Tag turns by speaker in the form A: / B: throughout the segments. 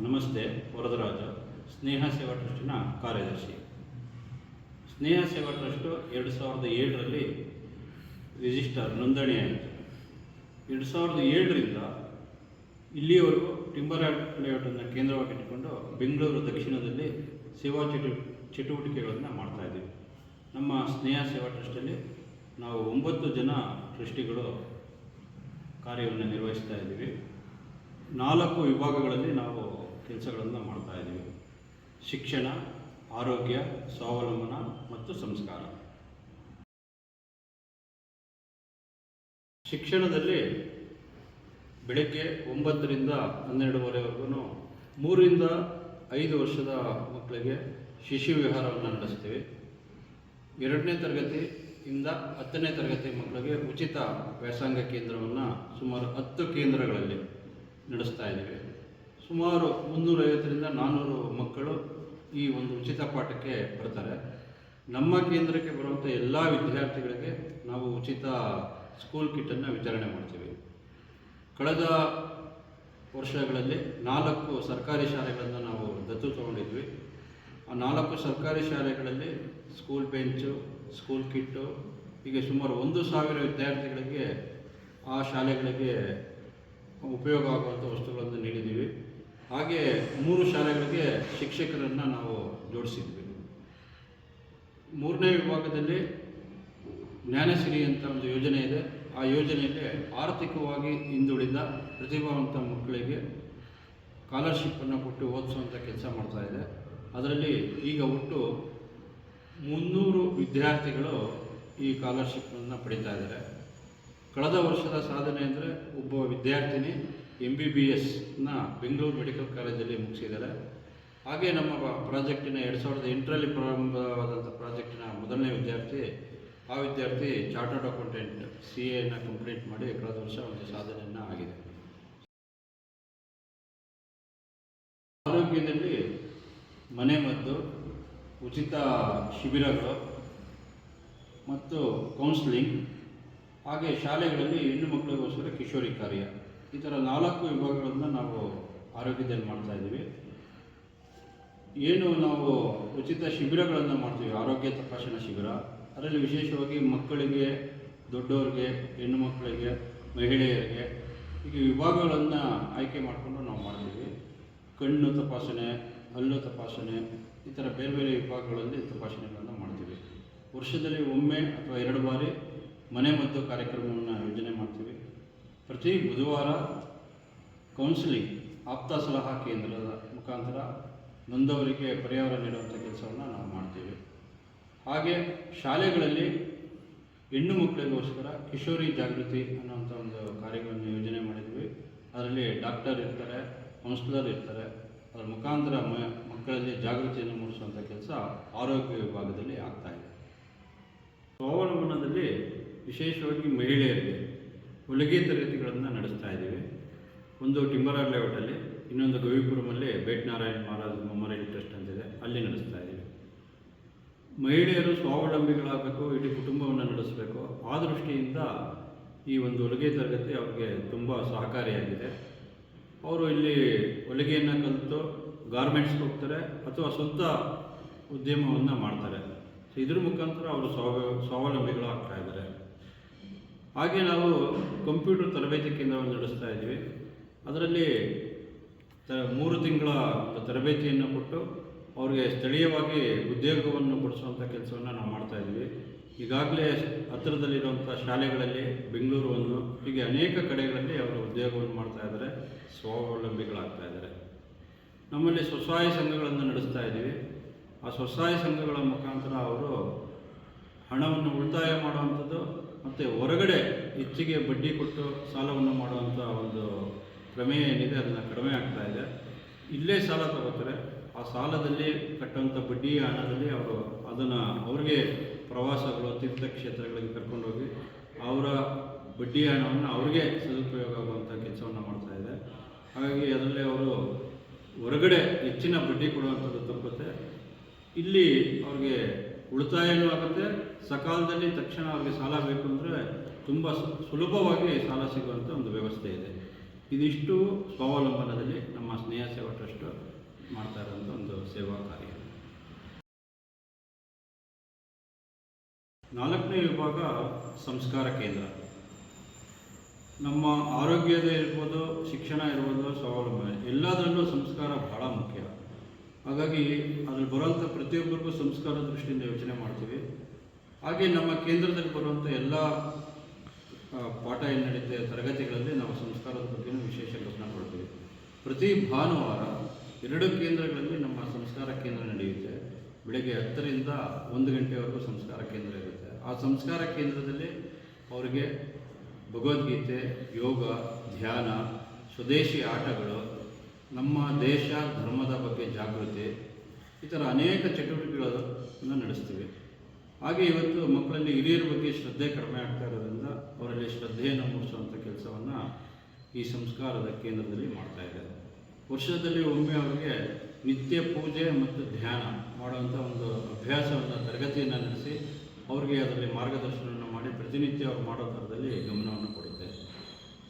A: ನಮಸ್ತೆ. ವರದರಾಜ, ಸ್ನೇಹ ಸೇವಾ ಟ್ರಸ್ಟಿನ ಕಾರ್ಯದರ್ಶಿ. ಸ್ನೇಹ ಸೇವಾ ಟ್ರಸ್ಟು 2007ರಲ್ಲಿ ರಿಜಿಸ್ಟರ್ ನೋಂದಣಿ ಆಯಿತು. 2007ರಿಂದ ಇಲ್ಲಿಯವರೆಗೂ ಟಿಂಬರ್ ಲೇಔಟನ್ನು ಕೇಂದ್ರವಾಗಿಟ್ಟುಕೊಂಡು ಬೆಂಗಳೂರು ದಕ್ಷಿಣದಲ್ಲಿ ಸೇವಾ ಚಟುವಟಿಕೆಗಳನ್ನು ಮಾಡ್ತಾಯಿದ್ದೀವಿ. ನಮ್ಮ ಸ್ನೇಹ ಸೇವಾ ಟ್ರಸ್ಟಲ್ಲಿ ನಾವು 9 ಜನ ಟ್ರಸ್ಟಿಗಳು ಕಾರ್ಯವನ್ನು ನಿರ್ವಹಿಸ್ತಾ ಇದ್ದೀವಿ. 4 ವಿಭಾಗಗಳಲ್ಲಿ ನಾವು ಕೆಲಸಗಳನ್ನು ಮಾಡ್ತಾಯಿದ್ದೀವಿ: ಶಿಕ್ಷಣ, ಆರೋಗ್ಯ, ಸ್ವಾವಲಂಬನ ಮತ್ತು ಸಂಸ್ಕಾರ. ಶಿಕ್ಷಣದಲ್ಲಿ ಬೆಳಗ್ಗೆ 9ರಿಂದ 12ವರೆವರೆಗೂ 3ರಿಂದ 5 ವರ್ಷದ ಮಕ್ಕಳಿಗೆ ಶಿಶು ವಿಹಾರವನ್ನು ನಡೆಸ್ತೀವಿ. 2ನೇ ತರಗತಿಯಿಂದ 10ನೇ ತರಗತಿ ಮಕ್ಕಳಿಗೆ ಉಚಿತ ವ್ಯಾಸಂಗ ಕೇಂದ್ರವನ್ನು ಸುಮಾರು 10 ಕೇಂದ್ರಗಳಲ್ಲಿ ನಡೆಸ್ತಾ ಇದ್ದೀವಿ. ಸುಮಾರು 350ರಿಂದ 400 ಮಕ್ಕಳು ಈ ಒಂದು ಉಚಿತ ಪಾಠಕ್ಕೆ ಬರ್ತಾರೆ. ನಮ್ಮ ಕೇಂದ್ರಕ್ಕೆ ಬರುವಂಥ ಎಲ್ಲ ವಿದ್ಯಾರ್ಥಿಗಳಿಗೆ ನಾವು ಉಚಿತ ಸ್ಕೂಲ್ ಕಿಟ್ಟನ್ನು ವಿತರಣೆ ಮಾಡ್ತೀವಿ. ಕಳೆದ ವರ್ಷಗಳಲ್ಲಿ 4 ಸರ್ಕಾರಿ ಶಾಲೆಗಳನ್ನು ನಾವು ದತ್ತು ತಗೊಂಡಿದ್ವಿ. ಆ 4 ಸರ್ಕಾರಿ ಶಾಲೆಗಳಲ್ಲಿ ಸ್ಕೂಲ್ ಬೆಂಚು, ಸ್ಕೂಲ್ ಕಿಟ್ಟು, ಹೀಗೆ ಸುಮಾರು 1,000 ವಿದ್ಯಾರ್ಥಿಗಳಿಗೆ ಆ ಶಾಲೆಗಳಿಗೆ ಉಪಯೋಗ ಆಗುವಂಥ ವಸ್ತುಗಳನ್ನು ನೀಡಿದ್ದೀವಿ. ಹಾಗೆ 3 ಶಾಲೆಗಳಿಗೆ ಶಿಕ್ಷಕರನ್ನು ನಾವು ಜೋಡಿಸಿದ್ವಿ. 3ನೇ ವಿಭಾಗದಲ್ಲಿ ಜ್ಞಾನಸಿರಿ ಅಂತ ಒಂದು ಯೋಜನೆ ಇದೆ. ಆ ಯೋಜನೆಯಲ್ಲಿ ಆರ್ಥಿಕವಾಗಿ ಹಿಂದುಳಿದ ಪ್ರತಿಭಾವಂತ ಮಕ್ಕಳಿಗೆ ಸ್ಕಾಲರ್ಶಿಪ್ಪನ್ನು ಕೊಟ್ಟು ಓದಿಸುವಂಥ ಕೆಲಸ ಮಾಡ್ತಾಯಿದೆ. ಅದರಲ್ಲಿ ಈಗ ಒಟ್ಟು 300 ವಿದ್ಯಾರ್ಥಿಗಳು ಈ ಸ್ಕಾಲರ್ಶಿಪ್ಪನ್ನು ಪಡೀತಾ ಇದ್ದಾರೆ. ಕಳೆದ ವರ್ಷದ ಸಾಧನೆ ಅಂದರೆ ಒಬ್ಬ ವಿದ್ಯಾರ್ಥಿನಿ MBBSನ ಬೆಂಗಳೂರು ಮೆಡಿಕಲ್ ಕಾಲೇಜಲ್ಲಿ ಮುಗಿಸಿದ್ದಾರೆ. ಹಾಗೆ ನಮ್ಮ ಪ್ರಾಜೆಕ್ಟಿನ 2008ರಲ್ಲಿ ಪ್ರಾರಂಭವಾದಂಥ ಪ್ರಾಜೆಕ್ಟಿನ ಮೊದಲನೇ ವಿದ್ಯಾರ್ಥಿ, ಆ ವಿದ್ಯಾರ್ಥಿ ಚಾರ್ಟರ್ಡ್ ಅಕೌಂಟೆಂಟ್ CAನ ಕಂಪ್ಲೀಟ್ ಮಾಡಿ ಕಳೆದ ವರ್ಷ ಒಂದು ಸಾಧನೆಯನ್ನು ಆಗಿದೆ. ಆರೋಗ್ಯದಲ್ಲಿ ಮನೆಮದ್ದು, ಉಚಿತ ಶಿಬಿರಗಳು ಮತ್ತು ಕೌನ್ಸಿಲಿಂಗ್, ಹಾಗೆ ಶಾಲೆಗಳಲ್ಲಿ ಹೆಣ್ಣು ಮಕ್ಕಳಿಗೋಸ್ಕರ ಕಿಶೋರಿ ಕಾರ್ಯ, ಈ ಥರ 4 ವಿಭಾಗಗಳನ್ನು ನಾವು ಆರೋಗ್ಯದಲ್ಲಿ ಮಾಡ್ತಾಯಿದ್ದೀವಿ. ಏನು ನಾವು ಉಚಿತ ಶಿಬಿರಗಳನ್ನು ಮಾಡ್ತೀವಿ, ಆರೋಗ್ಯ ತಪಾಸಣಾ ಶಿಬಿರ, ಅದರಲ್ಲಿ ವಿಶೇಷವಾಗಿ ಮಕ್ಕಳಿಗೆ, ದೊಡ್ಡವರಿಗೆ, ಹೆಣ್ಣು ಮಕ್ಕಳಿಗೆ, ಮಹಿಳೆಯರಿಗೆ ಹೀಗೆ ವಿಭಾಗಗಳನ್ನು ಆಯ್ಕೆ ಮಾಡಿಕೊಂಡು ನಾವು ಮಾಡ್ತೀವಿ. ಕಣ್ಣು ತಪಾಸಣೆ, ಹಲ್ಲು ತಪಾಸಣೆ, ಈ ಥರ ಬೇರೆ ಬೇರೆ ವಿಭಾಗಗಳಲ್ಲಿ ತಪಾಸಣೆಗಳನ್ನು ಮಾಡ್ತೀವಿ. ವರ್ಷದಲ್ಲಿ ಒಮ್ಮೆ ಅಥವಾ 2 ಬಾರಿ ಮನೆಮದ್ದು ಕಾರ್ಯಕ್ರಮವನ್ನು ಯೋಜನೆ ಮಾಡ್ತೀವಿ. ಪ್ರತಿ ಬುಧವಾರ ಕೌನ್ಸಿಲಿಂಗ್, ಆಪ್ತ ಸಲಹಾ ಕೇಂದ್ರದ ಮುಖಾಂತರ ನೊಂದವರಿಗೆ ಪರಿಹಾರ ನೀಡುವಂಥ ಕೆಲಸವನ್ನು ನಾವು ಮಾಡ್ತೀವಿ. ಹಾಗೆ ಶಾಲೆಗಳಲ್ಲಿ ಹೆಣ್ಣು ಮಕ್ಕಳಿಗೋಸ್ಕರ ಕಿಶೋರಿ ಜಾಗೃತಿ ಅನ್ನೋಂಥ ಒಂದು ಕಾರ್ಯಗಳನ್ನು ಯೋಜನೆ ಮಾಡಿದ್ವಿ. ಅದರಲ್ಲಿ ಡಾಕ್ಟರ್ ಇರ್ತಾರೆ, ಕೌನ್ಸಿಲರ್ ಇರ್ತಾರೆ. ಅದರ ಮುಖಾಂತರ ಮಕ್ಕಳಲ್ಲಿ ಜಾಗೃತಿಯನ್ನು ಮೂಡಿಸುವಂಥ ಕೆಲಸ ಆರೋಗ್ಯ ವಿಭಾಗದಲ್ಲಿ ಆಗ್ತಾಯಿದೆ. ಸ್ವಾವಲಂಬನದಲ್ಲಿ ವಿಶೇಷವಾಗಿ ಮಹಿಳೆಯರಿಗೆ ಹೊಲಿಗೆ ತರಗತಿಗಳನ್ನು ನಡೆಸ್ತಾ ಇದ್ದೀವಿ. ಒಂದು ಟಿಂಬರ್ ಲೇಔಟಲ್ಲಿ, ಇನ್ನೊಂದು ಗವಿಪುರಮಲ್ಲಿ ಬೇಟ್ನಾರಾಯಣ ಮಹಾರಾಜ್ ಮೆಮೋರಿಯಲ್ ಟ್ರಸ್ಟ್ ಅಂತಿದೆ, ಅಲ್ಲಿ ನಡೆಸ್ತಾ ಇದ್ದೀವಿ. ಮಹಿಳೆಯರು ಸ್ವಾವಲಂಬಿಗಳಾಗಬೇಕು, ಇಡೀ ಕುಟುಂಬವನ್ನು ನಡೆಸಬೇಕು, ಆ ದೃಷ್ಟಿಯಿಂದ ಈ ಒಂದು ಹೊಲಿಗೆ ತರಗತಿ ಅವ್ರಿಗೆ ತುಂಬ ಸಹಕಾರಿಯಾಗಿದೆ. ಅವರು ಇಲ್ಲಿ ಹೊಲಿಗೆಯನ್ನು ಕಲಿತು ಗಾರ್ಮೆಂಟ್ಸ್ಗೆ ಹೋಗ್ತಾರೆ ಅಥವಾ ಸ್ವಂತ ಉದ್ಯಮವನ್ನು ಮಾಡ್ತಾರೆ. ಸೊ ಇದ್ರ ಮುಖಾಂತರ ಅವರು ಸ್ವಾವಲಂಬಿಗಳು ಆಗ್ತಾ ಇದ್ದಾರೆ. ಹಾಗೆ ನಾವು ಕಂಪ್ಯೂಟರ್ ತರಬೇತಿ ಕೇಂದ್ರವನ್ನು ನಡೆಸ್ತಾ ಇದ್ದೀವಿ. ಅದರಲ್ಲಿ 3 ತಿಂಗಳ ಒಂದು ತರಬೇತಿಯನ್ನು ಕೊಟ್ಟು ಅವರಿಗೆ ಸ್ಥಳೀಯವಾಗಿ ಉದ್ಯೋಗವನ್ನು ಕೊಡಿಸುವಂಥ ಕೆಲಸವನ್ನು ನಾವು ಮಾಡ್ತಾಯಿದ್ದೀವಿ. ಈಗಾಗಲೇ ಹತ್ತಿರದಲ್ಲಿರುವಂಥ ಶಾಲೆಗಳಲ್ಲಿ, ಬೆಂಗಳೂರು ಒಂದು, ಹೀಗೆ ಅನೇಕ ಕಡೆಗಳಲ್ಲಿ ಅವರು ಉದ್ಯೋಗವನ್ನು ಮಾಡ್ತಾಯಿದ್ದಾರೆ, ಸ್ವಾವಲಂಬಿಗಳಾಗ್ತಾ ಇದ್ದಾರೆ. ನಮ್ಮಲ್ಲಿ ಸ್ವಸಹಾಯ ಸಂಘಗಳನ್ನು ನಡೆಸ್ತಾ ಇದ್ದೀವಿ. ಆ ಸ್ವಸಹಾಯ ಸಂಘಗಳ ಮುಖಾಂತರ ಅವರು ಹಣವನ್ನು ಉಳಿತಾಯ ಮಾಡುವಂಥದ್ದು ಮತ್ತು ಹೊರಗಡೆ ಹೆಚ್ಚಿಗೆ ಬಡ್ಡಿ ಕೊಟ್ಟು ಸಾಲವನ್ನು ಮಾಡುವಂಥ ಒಂದು ಪ್ರಮೇಯ ಏನಿದೆ ಅದನ್ನು ಕಡಿಮೆ ಆಗ್ತಾ ಇದೆ. ಇಲ್ಲೇ ಸಾಲ ತಗೋತಾರೆ, ಆ ಸಾಲದಲ್ಲಿ ಕಟ್ಟುವಂಥ ಬಡ್ಡಿ ಹಣದಲ್ಲಿ ಅವರು ಅದನ್ನು ಅವ್ರಿಗೆ ಪ್ರವಾಸಗಳು, ತೀರ್ಥಕ್ಷೇತ್ರಗಳಿಗೆ ಕರ್ಕೊಂಡೋಗಿ ಅವರ ಬಡ್ಡಿ ಹಣವನ್ನು ಅವ್ರಿಗೆ ಸದುಪಯೋಗ ಆಗುವಂಥ ಕೆಲಸವನ್ನು ಮಾಡ್ತಾಯಿದೆ. ಹಾಗಾಗಿ ಅದರಲ್ಲಿ ಅವರು ಹೊರಗಡೆ ಹೆಚ್ಚಿನ ಬಡ್ಡಿ ಕೊಡುವಂಥದ್ದು ತಪ್ಪುತ್ತೆ. ಇಲ್ಲಿ ಅವ್ರಿಗೆ ಉಳಿತಾಯನೂ ಆಗುತ್ತೆ, ಸಕಾಲದಲ್ಲಿ ತಕ್ಷಣ ಅವ್ರಿಗೆ ಸಾಲ ಬೇಕು ಅಂದರೆ ತುಂಬ ಸುಲಭವಾಗಿ ಸಾಲ ಸಿಗುವಂಥ ಒಂದು ವ್ಯವಸ್ಥೆ ಇದೆ. ಇದಿಷ್ಟು ಸ್ವಾವಲಂಬನದಲ್ಲಿ ನಮ್ಮ ಸ್ನೇಹ ಸೇವಾ ಟ್ರಸ್ಟ್ ಮಾಡ್ತಾ ಇರೋಂಥ ಒಂದು ಸೇವಾ ಕಾರ್ಯ. 4ನೇ ವಿಭಾಗ ಸಂಸ್ಕಾರ ಕೇಂದ್ರ. ನಮ್ಮ ಆರೋಗ್ಯದ ಇರ್ಬೋದು, ಶಿಕ್ಷಣ ಇರ್ಬೋದು, ಸ್ವಾವಲಂಬನೆ ಎಲ್ಲದರಲ್ಲೂ ಸಂಸ್ಕಾರ ಬಹಳ ಮುಖ್ಯ. ಹಾಗಾಗಿ ಅದ್ರಲ್ಲಿ ಬರುವಂಥ ಪ್ರತಿಯೊಬ್ಬರಿಗೂ ಸಂಸ್ಕಾರ ದೃಷ್ಟಿಯಿಂದ ಯೋಚನೆ ಮಾಡ್ತೀವಿ. ಹಾಗೆ ನಮ್ಮ ಕೇಂದ್ರದಲ್ಲಿ ಬರುವಂಥ ಎಲ್ಲ ಪಾಠ ಏನು ನಡೀತೆ ತರಗತಿಗಳಲ್ಲಿ ನಾವು ಸಂಸ್ಕಾರದ ಬಗ್ಗೆಯೂ ವಿಶೇಷ ಗಮನ ಕೊಡ್ತೀವಿ. ಪ್ರತಿ ಭಾನುವಾರ 2 ಕೇಂದ್ರಗಳಲ್ಲಿ ನಮ್ಮ ಸಂಸ್ಕಾರ ಕೇಂದ್ರ ನಡೆಯುತ್ತೆ. ಬೆಳಗ್ಗೆ 10ರಿಂದ 1 ಗಂಟೆವರೆಗೂ ಸಂಸ್ಕಾರ ಕೇಂದ್ರ ಇರುತ್ತೆ. ಆ ಸಂಸ್ಕಾರ ಕೇಂದ್ರದಲ್ಲಿ ಅವರಿಗೆ ಭಗವದ್ಗೀತೆ, ಯೋಗ, ಧ್ಯಾನ, ಸ್ವದೇಶಿ ಆಟಗಳು, ನಮ್ಮ ದೇಶ ಧರ್ಮದ ಬಗ್ಗೆ ಜಾಗೃತಿ, ಈ ಥರ ಅನೇಕ ಚಟುವಟಿಕೆಗಳನ್ನು ನಡೆಸ್ತೀವಿ. ಹಾಗೆ ಇವತ್ತು ಮಕ್ಕಳಲ್ಲಿ ಹಿರಿಯರ ಬಗ್ಗೆ ಶ್ರದ್ಧೆ ಕಡಿಮೆ ಆಗ್ತಾ ಇರೋದ್ರಿಂದ ಅವರಲ್ಲಿ ಶ್ರದ್ಧೆಯನ್ನು ಮೂಡಿಸುವಂಥ ಕೆಲಸವನ್ನು ಈ ಸಂಸ್ಕಾರದ ಕೇಂದ್ರದಲ್ಲಿ ಮಾಡ್ತಾಯಿದ್ದಾರೆ. ವರ್ಷದಲ್ಲಿ ಒಮ್ಮೆ ಅವರಿಗೆ ನಿತ್ಯ ಪೂಜೆ ಮತ್ತು ಧ್ಯಾನ ಮಾಡುವಂಥ ಒಂದು ಅಭ್ಯಾಸವನ್ನು ತರಗತಿಯನ್ನು ನಡೆಸಿ ಅವ್ರಿಗೆ ಅದರಲ್ಲಿ ಮಾರ್ಗದರ್ಶನವನ್ನು ಮಾಡಿ ಪ್ರತಿನಿತ್ಯ ಅವ್ರು ಮಾಡೋ ಥರದಲ್ಲಿ ಗಮನವನ್ನು ಕೊಡುತ್ತೆ.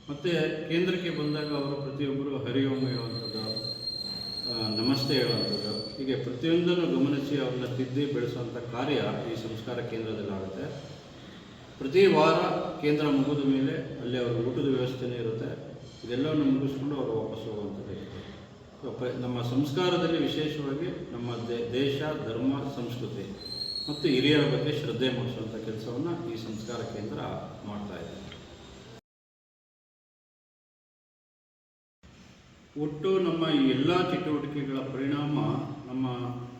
A: ಮತ್ತು ಕೇಂದ್ರಕ್ಕೆ ಬಂದಾಗ ಅವರು ಪ್ರತಿಯೊಬ್ಬರು ಹರಿ ಓಂ ಹೇಳುವಂಥದ್ದು, ನಮಸ್ತೆ ಹೇಳುವಂಥದ್ದು, ಹೀಗೆ ಪ್ರತಿಯೊಂದನ್ನು ಗಮನಿಸಿ ಅವ್ರನ್ನ ತಿದ್ದಿ ಬೆಳೆಸುವಂಥ ಕಾರ್ಯ ಈ ಸಂಸ್ಕಾರ ಕೇಂದ್ರದಲ್ಲಿ ಆಗುತ್ತೆ. ಪ್ರತಿ ವಾರ ಕೇಂದ್ರ ಮುಗಿದ ಮೇಲೆ ಅಲ್ಲಿ ಅವ್ರ ಊಟದ ವ್ಯವಸ್ಥೆನೇ ಇರುತ್ತೆ. ಇದೆಲ್ಲವನ್ನು ಮುಗಿಸ್ಕೊಂಡು ಅವರು ವಾಪಸ್ ಹೋಗುವಂಥದ್ದು ಇರುತ್ತೆ. ನಮ್ಮ ಸಂಸ್ಕಾರದಲ್ಲಿ ವಿಶೇಷವಾಗಿ ನಮ್ಮ ದೇಶ, ಧರ್ಮ, ಸಂಸ್ಕೃತಿ ಮತ್ತು ಹಿರಿಯರ ಬಗ್ಗೆ ಶ್ರದ್ಧೆ ಮೂಡಿಸುವಂಥ ಕೆಲಸವನ್ನು ಈ ಸಂಸ್ಕಾರ ಕೇಂದ್ರ ಮಾಡ್ತಾ ಇದೆ. ಒಟ್ಟು ನಮ್ಮ ಈ ಎಲ್ಲ ಚಟುವಟಿಕೆಗಳ ಪರಿಣಾಮ ನಮ್ಮ